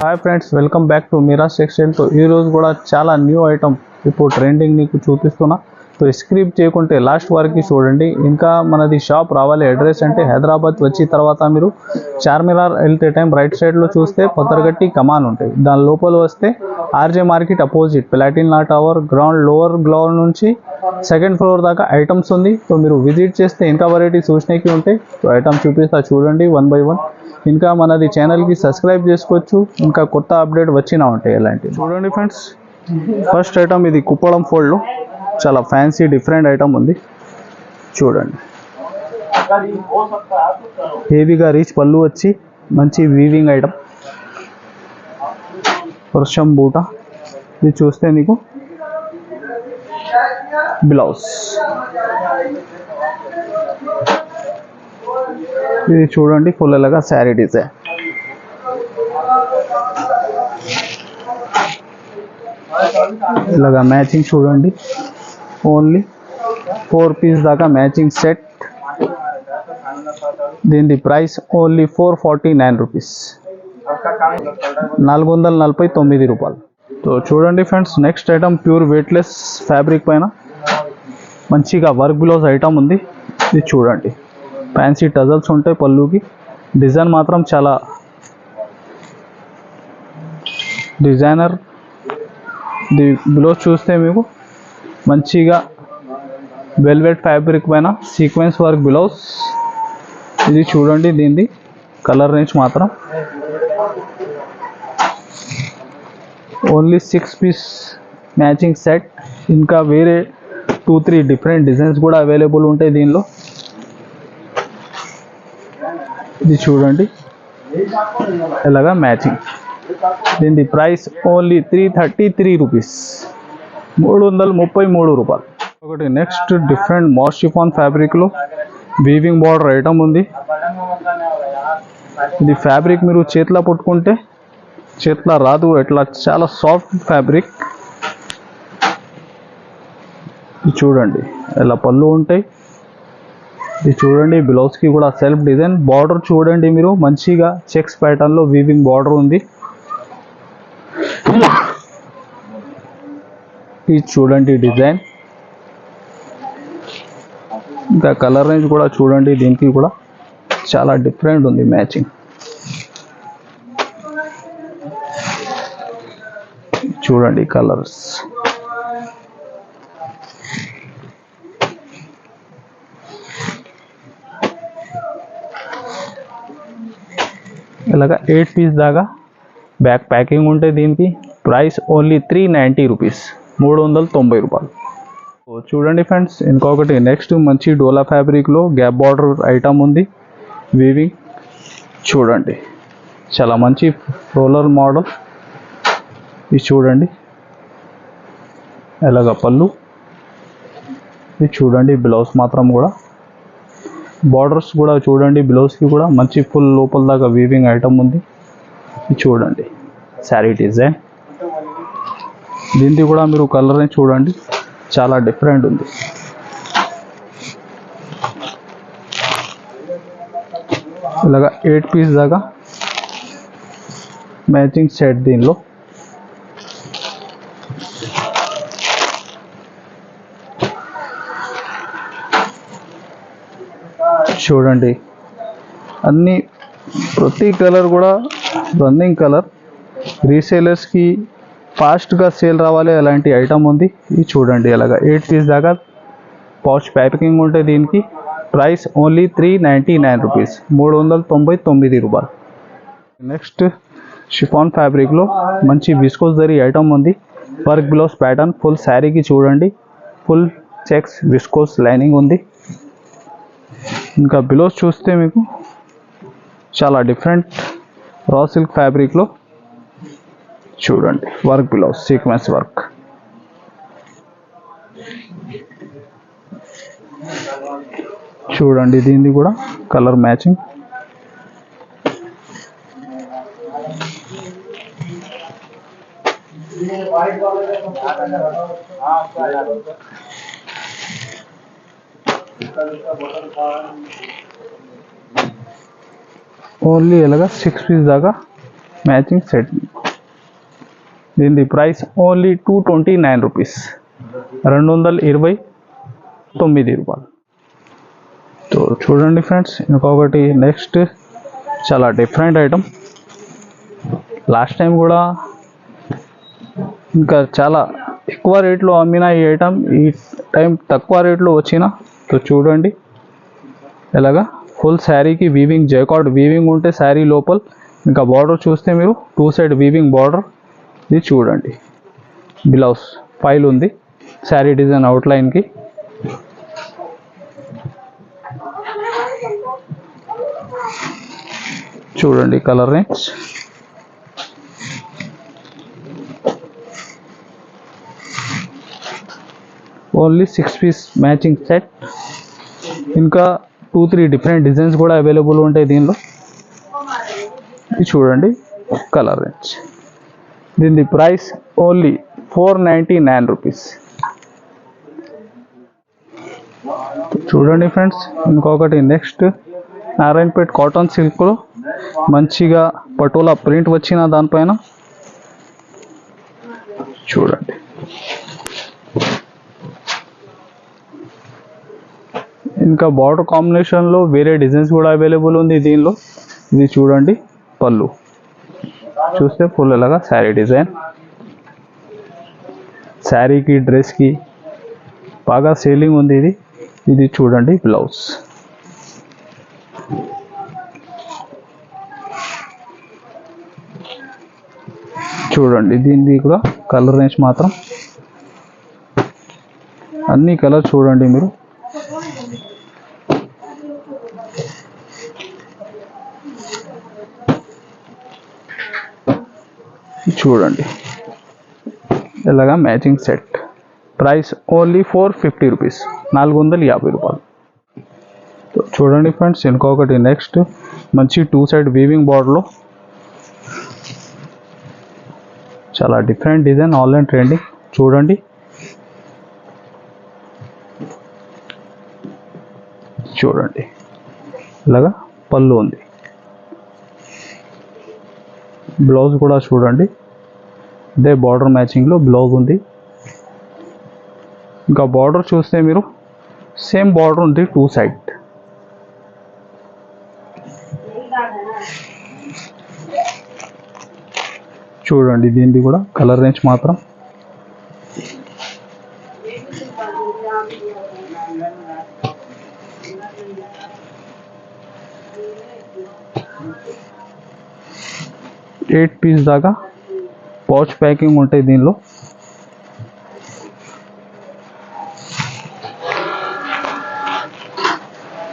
Hi friends, welcome back to Miraj textile. తో ఈ రోజు కూడా చాలా న్యూ ఐటమ్ ఇప్పుడు ట్రెండింగ్ నీకు చూపిస్తున్నా. సో స్క్రిప్ చేయకుంటే లాస్ట్ వరకు చూడండి. ఇంకా మనది షాప్ రావాలి అడ్రస్ అంటే హైదరాబాద్ వచ్చి తర్వాత మీరు చార్మినార్ వెళ్తే టైం రైట్ సైడ్లో చూస్తే పొత్తరగట్టి కమాన్ ఉంటాయి. దాని లోపల వస్తే RJ market opposite Platina tower ground lower ground నుంచి సెకండ్ ఫ్లోర్ దాకా ఐటమ్స్ ఉంది. సో మీరు విజిట్ చేస్తే ఇంకా వెరైటీ చూసినకి ఉంటాయి. సో ఐటమ్ చూపిస్తా చూడండి వన్ బై వన్. ఇంకా మనది ఛానల్కి సబ్స్క్రైబ్ చేసుకోవచ్చు. ఇంకా కొత్త అప్డేట్ వచ్చినా ఉంటాయి ఇలాంటివి. చూడండి ఫ్రెండ్స్, ఫస్ట్ ఐటమ్ ఇది కుప్పడం ఫోల్డ్లో చాలా ఫ్యాన్సీ డిఫరెంట్ ఐటమ్ ఉంది. చూడండి, హెవీగా రీచ్ పళ్ళు వచ్చి మంచి వీవింగ్ ఐటమ్. వర్షం బూట ఇది చూస్తే మీకు బ్లౌజ్. ఇది చూడండి ఫుల్ అలాగా శారీ డిజైన్. ఇలాగా మ్యాచింగ్ చూడండి, ఓన్లీ 4 పీస్ దాకా మ్యాచింగ్ సెట్. దీని ప్రైస్ ఓన్లీ 449 రూపీస్, 449 రూపాయలు. సో చూడండి friends, next item pure weightless fabric పైన మంచిగా వర్క్ బ్లౌజ్ ఐటమ్ ఉంది. ఇది చూడండి, ఫ్యాన్సీ టజల్స్ ఉంటాయి పళ్ళుకి. డిజైన్ మాత్రం చాలా డిజైనర్. ఇది బ్లౌజ్ చూస్తే మీకు మంచిగా వెల్వెట్ ఫ్యాబ్రిక్ పైన సీక్వెన్స్ వర్క్ బ్లౌజ్. ఇది చూడండి, దీనిది కలర్ రేంజ్ మాత్రం ఓన్లీ 6 పీస్ మ్యాచింగ్ సెట్. ఇంకా వేరే 2-3 డిఫరెంట్ డిజైన్స్ కూడా అవైలబుల్ ఉంటాయి దీనిలో. ఇది చూడండి ఇలాగా మ్యాచింగ్. దీని ప్రైస్ ఓన్లీ 333 రూపీస్, 333 రూపాయలు. ఒకటి నెక్స్ట్ డిఫరెంట్ మాస్ షిఫాన్ ఫ్యాబ్రిక్లో వీవింగ్ బార్డర్ ఐటమ్ ఉంది. ఇది ఫ్యాబ్రిక్ మీరు చేతిలో పట్టుకుంటే చేతిలో రాదు, ఎట్లా చాలా సాఫ్ట్ ఫ్యాబ్రిక్. ఇది చూడండి ఇలా పళ్ళు ఉంటాయి. ఇది చూడండి బ్లౌజ్కి కూడా సెల్ఫ్ డిజైన్. బార్డర్ చూడండి మీరు, మంచిగా చెక్స్ ప్యాటర్న్లో వీవింగ్ బార్డర్ ఉంది. ఇది చూడండి డిజైన్. ఇంకా కలర్ రేంజ్ కూడా చూడండి, దీనికి కూడా చాలా డిఫరెంట్ ఉంది మ్యాచింగ్. చూడండి కలర్స్. ఇలాగా 8 పీస్ దాకా బ్యాక్ ప్యాకింగ్ ఉంటే దీనికి ప్రైస్ ఓన్లీ 390 రూపీస్, 390 రూపాయలు. చూడండి ఫ్రెండ్స్, ఇంకొకటి నెక్స్ట్ మంచి డోలా ఫ్యాబ్రిక్లో గ్యాప్ బార్డర్ ఐటమ్ ఉంది వీవింగ్. చూడండి చాలా మంచి రోలర్ మోడల్. ఇది చూడండి ఎలాగ పళ్ళు. ఇది చూడండి బ్లౌజ్ మాత్రం కూడా బార్డర్స్ కూడా చూడండి, బ్లౌజ్కి కూడా మంచి ఫుల్ లోపల దాకా వీవింగ్ ఐటమ్ ఉంది. ఇది చూడండి శారీ డిజైన్. దీనిది కూడా మీరు కలర్ని చూడండి, చాలా డిఫరెంట్ ఉంది. ఇలాగా 8 పీస్ దాకా మ్యాచింగ్ సెట్ దీనిలో. చూడండి అన్ని ప్రతి కలర్ కూడా రన్నింగ్ కలర్. రీసేలర్స్కి ఫాస్ట్గా సేల్ రావాలి అలాంటి ఐటమ్ ఉంది. ఇది చూడండి అలాగా 8 పీస్ దాకా పౌచ్ ప్యాకింగ్ ఉంటే దీనికి ప్రైస్ ఓన్లీ 399 రూపీస్, 399 రూపాయలు. నెక్స్ట్ షిఫాన్ ఫ్యాబ్రిక్లో మంచి విస్కోస్ జరీ ఐటమ్ ఉంది. వర్క్ బ్లౌజ్ ప్యాటర్న్ ఫుల్ శారీకి చూడండి, ఫుల్ చెక్స్ విస్కోస్ లైనింగ్ ఉంది. ఇంకా బ్లౌజ్ చూస్తే మీకు చాలా డిఫరెంట్ రా సిల్క్ ఫ్యాబ్రిక్లో చూడండి వర్క్ బ్లౌజ్ సీక్వెన్స్ వర్క్. చూడండి దీనిది కూడా కలర్ మ్యాచింగ్. ఓన్లీ ఇలాగా 6 పీస్ దాకా మ్యాచింగ్ సెట్. దీని ప్రైస్ ఓన్లీ 229 రూపీస్, 229 రూపాయలు. సో చూడండి ఫ్రెండ్స్, ఇంకొకటి నెక్స్ట్ చాలా డిఫరెంట్ ఐటమ్. లాస్ట్ టైం కూడా ఇంకా చాలా ఎక్కువ రేట్లో అమ్మిన ఈ ఐటమ్ ఈ టైం తక్కువ రేట్లో వచ్చిన. సో చూడండి ఎలాగా ఫుల్ శారీకి వీవింగ్, జైకార్డ్ వీవింగ్ ఉంటే శారీ లోపల. ఇంకా బార్డర్ చూస్తే మీరు 2 సైడ్ వీవింగ్ బార్డర్. ఇది చూడండి బ్లౌజ్ ఫైల్ ఉంది శారీ డిజైన్ అవుట్లైన్కి. చూడండి colour range. Only 6 piece matching set. ఇంకా 2-3 డిఫరెంట్ డిజైన్స్ కూడా అవైలబుల్ ఉంటాయి దీనిలో. ఇది చూడండి కలర్ రేంజ్. దీని ప్రైస్ ఓన్లీ 499 రూపీస్. చూడండి ఫ్రెండ్స్, ఇంకొకటి నెక్స్ట్ నారాయణపేట్ కాటన్ సిల్క్లో మంచిగా పటోలా ప్రింట్ వచ్చిన దానిపైన చూడండి. ఇంకా బార్డర్ కాంబినేషన్లో వేరే డిజైన్స్ కూడా అవైలబుల్ ఉంది దీనిలో. ఇది చూడండి పళ్ళు చూస్తే ఫుల్ అలాగా శారీ డిజైన్. శారీకి డ్రెస్కి బాగా సేలింగ్ ఉంది ఇది. ఇది చూడండి బ్లౌజ్. చూడండి దీనిది కూడా కలర్ రేంజ్ మాత్రం అన్ని కలర్ చూడండి మీరు. చూడండి ఇలాగా matching set. Price only 450 rupees, 450 రూపాయలు. చూడండి ఫ్రెండ్స్, ఇంకొకటి నెక్స్ట్ మంచి 2 సైడ్ వీవింగ్ బార్డర్లో చాలా డిఫరెంట్ డిజైన్, ఆన్లైన్ ట్రెండింగ్. చూడండి చూడండి ఇలాగా పళ్ళు ఉంది. బ్లౌజ్ కూడా చూడండి ఇదే బార్డర్ మ్యాచింగ్లో బ్లౌజ్ ఉంది. ఇంకా బార్డర్ చూస్తే మీరు సేమ్ బార్డర్ ఉంది 2 సైడ్. చూడండి దీనిది కూడా కలర్ రేంజ్ మాత్రం ఎయిట్ పీస్ దాకా పౌచ్ ప్యాకింగ్ ఉంటాయి దీనిలో.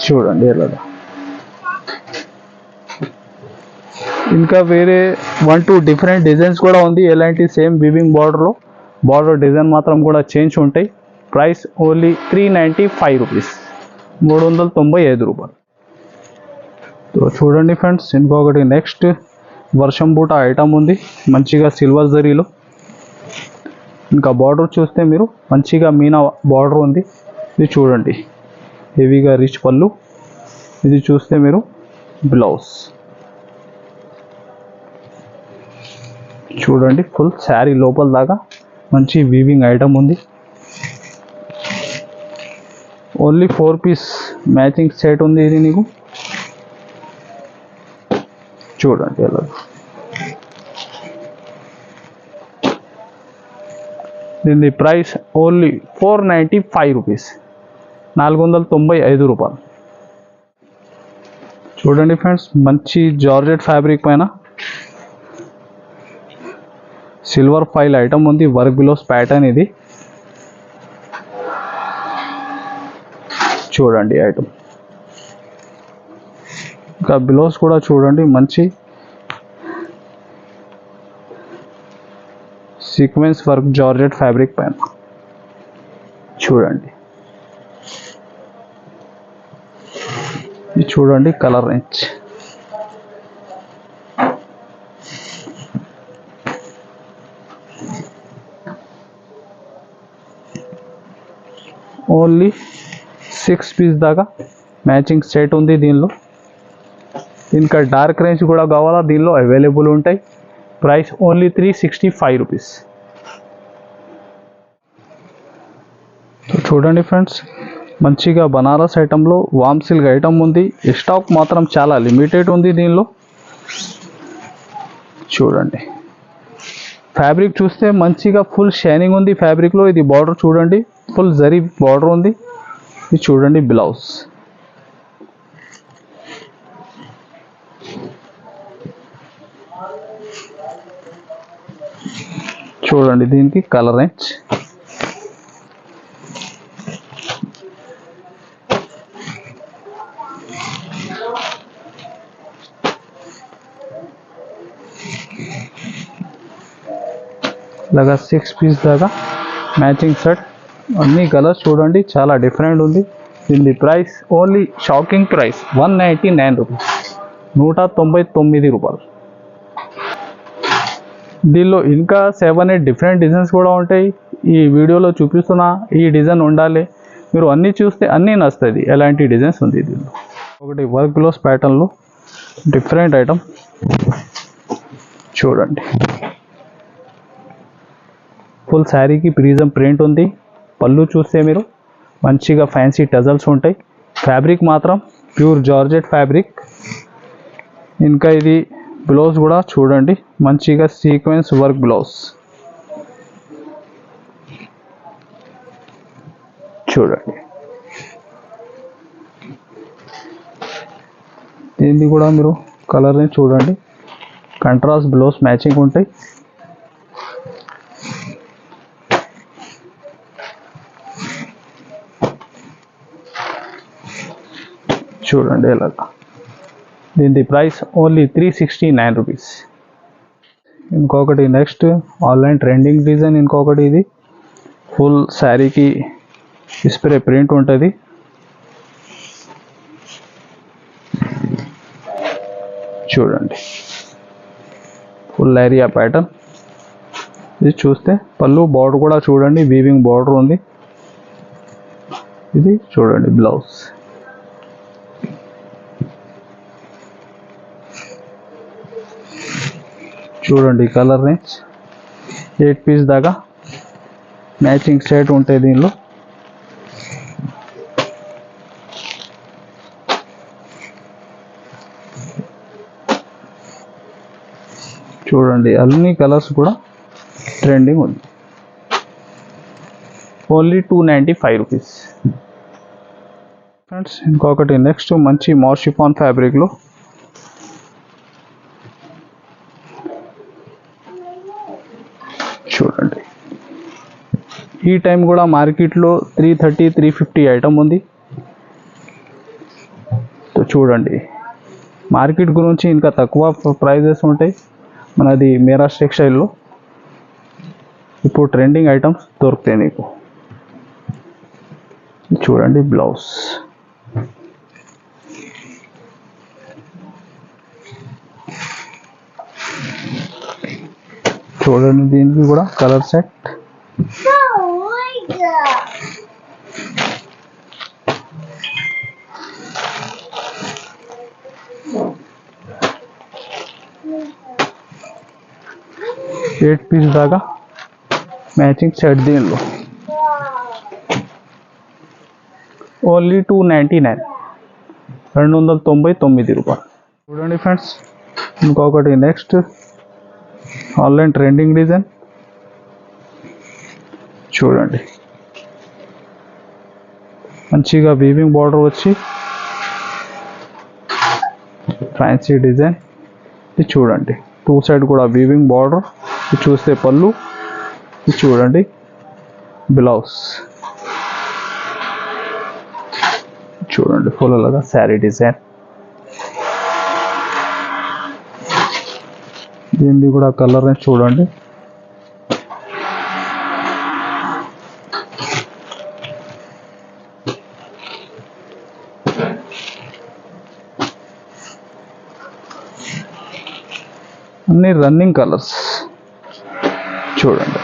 చూడండి ఎలాగా. ఇంకా వేరే 1-2 డిఫరెంట్ డిజైన్స్ కూడా ఉంది. ఎలాంటి సేమ్ వీవింగ్ బార్డర్లో బార్డర్ డిజైన్ మాత్రం కూడా చేంజ్ ఉంటాయి. ప్రైస్ ఓన్లీ 395 రూపీస్, 395 రూపాయలు. సో చూడండి ఫ్రెండ్స్, ఇంకొకటి నెక్స్ట్ వర్షం బూట ఐటమ్ ఉంది మంచిగా సిల్వర్ జరీలో. ఇంకా బార్డర్ చూస్తే మీరు మంచిగా మీనా బార్డర్ ఉంది. ఇది చూడండి హెవీగా రిచ్ పళ్ళు. ఇది చూస్తే మీరు బ్లౌజ్. చూడండి ఫుల్ శారీ లోపల దాకా మంచి వీవింగ్ ఐటమ్ ఉంది. ఓన్లీ 4 పీస్ మ్యాచింగ్ సెట్ ఉంది ఇది నీకు. చూడండి ఎలా. దీని ప్రైస్ ఓన్లీ 495 రూపీస్, 495 రూపాయలు. చూడండి ఫ్రెండ్స్, మంచి జార్జెట్ ఫ్యాబ్రిక్ పైన సిల్వర్ ఫైల్ ఐటమ్ ఉంది, వర్క్ బిలోస్ ప్యాటర్న్. ఇది చూడండి ఐటమ్. ఇంకా బిలోస్ కూడా చూడండి మంచి సీక్వెన్స్ వర్క్ జార్జెట్ ఫ్యాబ్రిక్ పైన. చూడండి ఇది చూడండి కలర్ రేంజ్. ఓన్లీ 6 పీస్ దాకా మ్యాచింగ్ సెట్ ఉంది దీనిలో. ఇంకా డార్క్ రేంజ్ కూడా కావాలా దీనిలో అవైలబుల్ ఉంటాయి. Price only 365 rupees. చూడండి ఫ్రెండ్స్, మంచిగా బనారస్ ఐటెంలో వామ్ సిల్క్ ఐటమ్ ఉంది. స్టాక్ మాత్రం చాలా లిమిటెడ్ ఉంది దీనిలో. చూడండి ఫ్యాబ్రిక్ చూస్తే మంచిగా ఫుల్ షైనింగ్ ఉంది ఫ్యాబ్రిక్లో. ఇది బార్డర్ చూడండి, ఫుల్ జరీ బార్డర్ ఉంది. ఇది చూడండి బ్లౌజ్. చూడండి దీనికి కలర్ రేంజ్. ఇలాగా 6 పీస్ దాకా మ్యాచింగ్ సెట్. అన్ని కలర్స్ చూడండి చాలా డిఫరెంట్ ఉంది. దీని price only shocking price 199 rupees, 199 రూపాయలు. దీనిలో ఇంకా 7-8 డిఫరెంట్ డిజైన్స్ కూడా ఉంటాయి. ఈ వీడియోలో చూపిస్తున్న ఈ డిజైన్ ఉండాలి, మీరు అన్నీ చూస్తే అన్నీ నచ్చుతుంది. ఎలాంటి డిజైన్స్ ఉంది దీనిలో. ఒకటి వర్క్ గ్లోవ్స్ ప్యాటర్న్లో డిఫరెంట్ ఐటమ్ చూడండి. ఫుల్ శారీకి ప్రిజం ప్రింట్ ఉంది. పళ్ళు చూస్తే మీరు మంచిగా ఫ్యాన్సీ టజల్స్ ఉంటాయి. ఫ్యాబ్రిక్ మాత్రం ప్యూర్ జార్జెట్ ఫ్యాబ్రిక్. ఇంకా ఇది బ్లౌజ్ కూడా చూడండి, మంచిగా సీక్వెన్స్ వర్క్ బ్లౌజ్ చూడండి. దీన్ని కూడా మీరు కలర్ని చూడండి, కంట్రాస్ట్ బ్లౌజ్ మ్యాచింగ్ ఉంటాయి. చూడండి ఇలాగా. దీని ప్రైస్ ఓన్లీ 369 రూపీస్. ఇంకొకటి నెక్స్ట్ ఆన్లైన్ ట్రెండింగ్ డిజైన్. ఇంకొకటి ఇది ఫుల్ శారీకి స్ప్రే ప్రింట్ ఉంటుంది. చూడండి ఫుల్ ఏరియా ప్యాటర్న్. ఇది చూస్తే పళ్ళు బార్డర్ కూడా చూడండి, వీవింగ్ బార్డర్ ఉంది. ఇది చూడండి బ్లౌజ్. చూడండి కలర్ రేంజ్ 8 పీస్ దాకా మ్యాచింగ్ సెట్ ఉంటాయి దీనిలో. చూడండి అన్ని కలర్స్ కూడా ట్రెండింగ్ ఉంది. Only 295 rupees. ఫ్రెండ్స్ ఇంకొకటి నెక్స్ట్ మంచి మార్షిఫాన్ ఫ్యాబ్రిక్లో చూడండి. ఈ టైం కూడా మార్కెట్లో 330, 350 ఐటమ్ ఉంది. చూడండి మార్కెట్ గురించి ఇంకా తక్కువ ప్రైజెస్ ఉంటాయి మనది మేరా టెక్స్టైల్లో. ఇప్పుడు ట్రెండింగ్ ఐటమ్స్ దొరుకుతాయి మీకు. చూడండి బ్లౌజ్. చూడండి దీనికి కూడా కలర్ సెట్. ఎయిట్ పీస్ దాకా మ్యాచింగ్ సెట్ దీనిలో. ఓన్లీ 299, 299 రూపాయలు. చూడండి ఫ్రెండ్స్ ఇంకొకటి నెక్స్ట్ ఆన్లైన్ ట్రెండింగ్ డిజైన్ చూడండి. మంచిగా వీవింగ్ బార్డర్ వచ్చి ఫ్యాన్సీ డిజైన్. ఇది చూడండి 2 సైడ్ కూడా వీవింగ్ బార్డర్. ఇది చూస్తే పళ్ళు. ఇది చూడండి బ్లౌజ్. చూడండి ఫుల్ అలాగా శారీ డిజైన్. దీనిది కూడా కలర్ చూడండి. అన్ని రన్నింగ్ కలర్స్ చూడండి.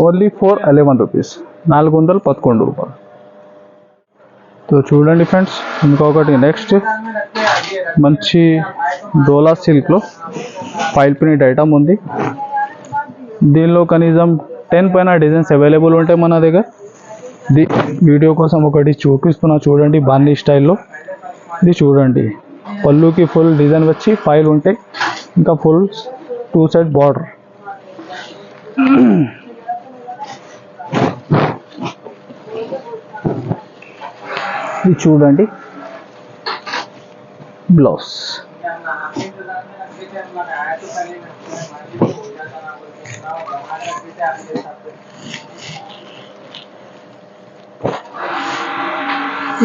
ఓన్లీ 411 రూపీస్, 411 రూపాయలు. तो చూడండి ఫ్రెండ్స్ ఇంకొకటి నెక్స్ట్ మంచి డోలా సిల్క్లో ఫైల్ ప్రింట్ ఐటమ్ ఉంది. దీనిలో కనీసం 10 పైన డిజైన్స్ అవైలబుల్ ఉంటాయి మన దగ్గర. వీడియో కోసం ఒకటి చూపిస్తున్నా చూడండి, బాందీ స్టైల్లో. ఇది చూడండి, పళ్ళుకి ఫుల్ డిజైన్ వచ్చి ఫైల్ ఉంటాయి, ఇంకా ఫుల్ 2 సైడ్ బార్డర్. ఇది చూడండి బ్లౌజ్.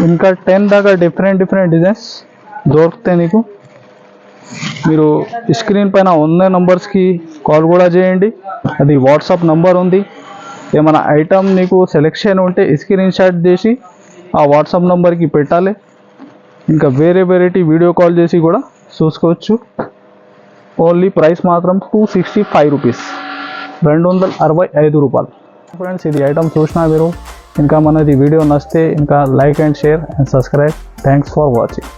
ఇంకా 10 దాకా డిఫరెంట్ డిజైన్స్ దొరుకుతాయి నీకు. మీరు స్క్రీన్ పైన ఉన్న నంబర్స్కి కాల్ కూడా చేయండి, అది వాట్సాప్ నంబర్ ఉంది. ఏమైనా ఐటమ్ నీకు సెలెక్షన్ ఉంటే స్క్రీన్ షాట్ చేసి ఆ వాట్సాప్ నెంబర్కి పెట్టాలి. ఇంకా వేరే వెరైటీ వీడియో కాల్ చేసి కూడా చూసుకోవచ్చు. ఓన్లీ ప్రైస్ మాత్రం 265 రూపీస్, 265 రూపాయలు. ఫ్రెండ్స్, ఇది ఐటమ్ చూసినా మీరు. ఇంకా మనది వీడియో నచ్చితే ఇంకా like and share and subscribe. Thanks for watching.